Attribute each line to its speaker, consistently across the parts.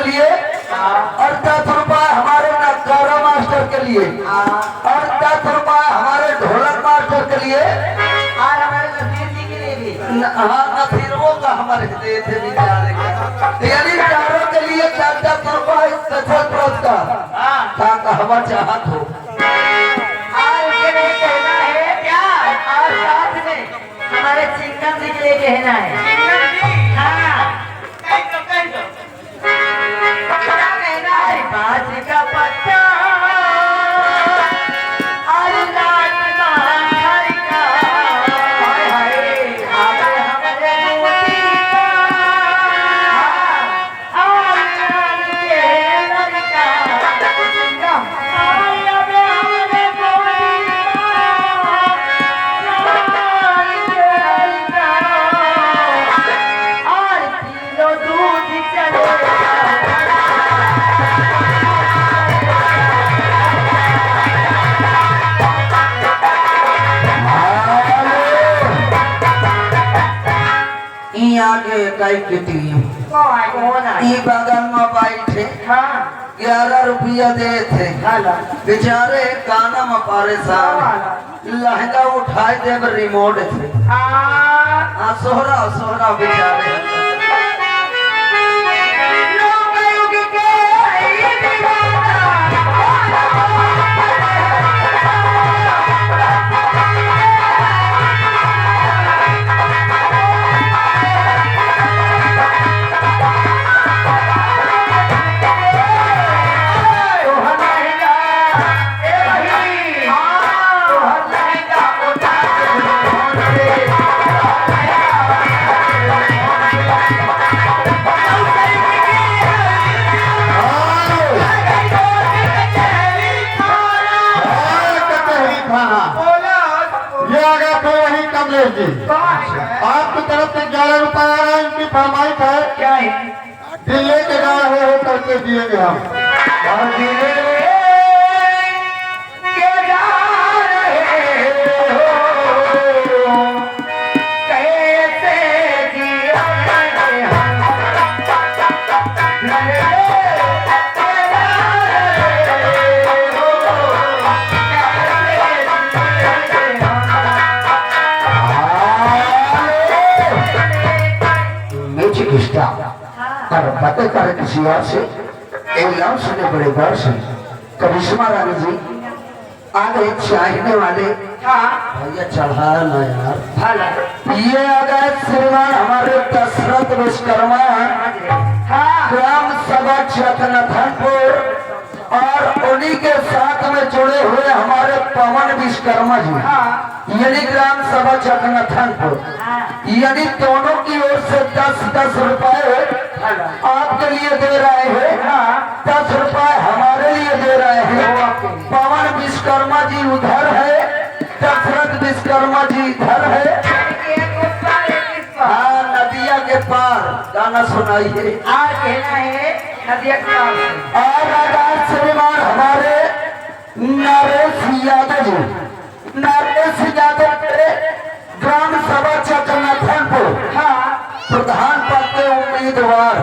Speaker 1: और 10 रुपए हमारे नगारा मास्टर के लिए और 10 रुपए हमारे ढोलक मास्टर के लिए
Speaker 2: और हमारे नसीर जी के लिए भी।
Speaker 1: हाँ नसीरों का हमारे दे थे बेचारे यानी चारों के लिए 10 रुपए स्पेशल पुरस्कार का हवा चाहत हो
Speaker 2: और उसके लिए कहना है क्या और साथ में हमारे चिंगम जी के लिए कहना है। हाँ बाज का पत्ता और लाल माखर का हाय हाय आप हमारे मोती का और लाल के लड़का चिंगम हाय अब हमारे मोती का लाल के लड़का और तीनों दूध चले
Speaker 1: आगे कई किटी बगल में बैठे 11 रुपया दे थे बेचारे गाना में परेशान लहंगा उठाए देव रिमोट थे सोहरा सोहरा बेचारे
Speaker 3: आपकी तरफ से 11 रुपए आ रहा है। इनकी फरमाइश है
Speaker 2: क्या है
Speaker 3: दिल्ली के गाँव हो करके दिएंगे हम
Speaker 1: और बातें करे किसी और से एलान सुने बड़े गौर से करिश्मा रानी जी आगे चाहने वाले भैया चढ़ा ना यार ये अगर श्रीमान हमारे दशरथ विश्वकर्मा ग्राम सभा चकनाथनपुर और उन्हीं के साथ में जुड़े हुए हमारे पवन विश्वकर्मा जी यानी ग्राम सभा चकनाथनपुर यानी दोनों की ओर से 10-10 रुपए आपके लिए दे रहे हैं 10 रुपए हमारे लिए दे रहे हैं। पवन विश्वकर्मा जी उधर है दशरथ विश्वकर्मा जी इधर है हाँ नदिया के पार गाना सुनाइए
Speaker 2: और कहना है नदिया के पार
Speaker 1: और श्रीमान हमारे नरेश यादव जी नरेश यादव के ग्राम सभा चकनाथनपुर प्रधान पद के उम्मीदवार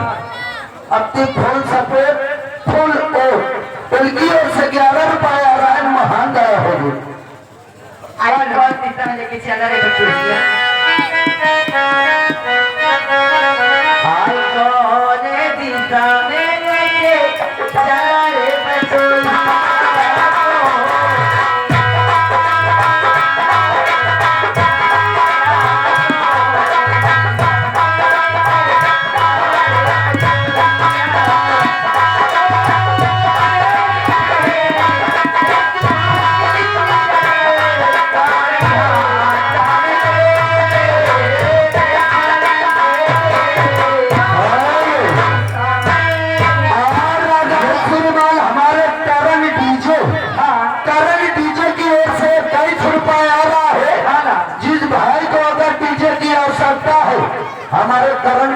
Speaker 1: अपनी फूल सफेद फूल उनकी ओर से 11 रुपए आ रहा है महान गया होगी
Speaker 2: आज बहुत दिशा में लेके चल रहे बच्चे आज कौन दिन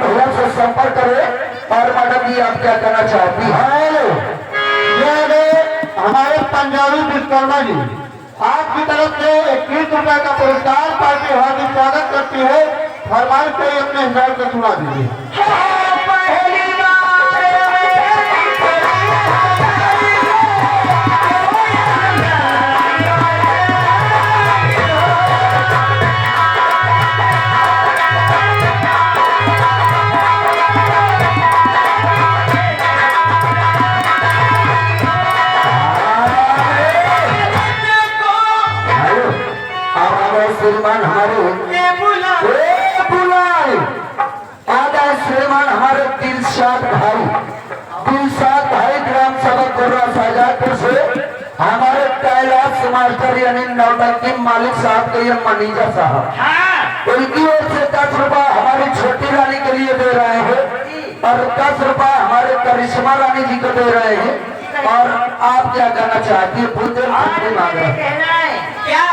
Speaker 1: भैया से संपर्क करें। और मैडम जी आप क्या कहना चाहती हैं?
Speaker 3: ये हमारे पंजाबी विश्वकर्मा जी आपकी तरफ से 21 रुपए का पुरस्कार पार्टी हार्दिक स्वागत करती है। फरमाइश से अपने हिसाब से सुना दीजिए।
Speaker 1: श्रीमान हमारे बुलाए आधा श्रीमान हमारे दिलशाद भाई ग्राम सभा कोर्रा शाहजहांपुर से हमारे कैलाश मास्टर यानी नौटंकी मालिक साहब के ये मैनेजर साहब उनकी ओर से 10 रुपया हमारी छोटी रानी के लिए दे रहे हैं और 10 रुपया हमारे करिश्मा रानी जी को दे रहे हैं। और आप क्या कहना चाहती है? बुद्धि मांग रहे हैं
Speaker 2: क्या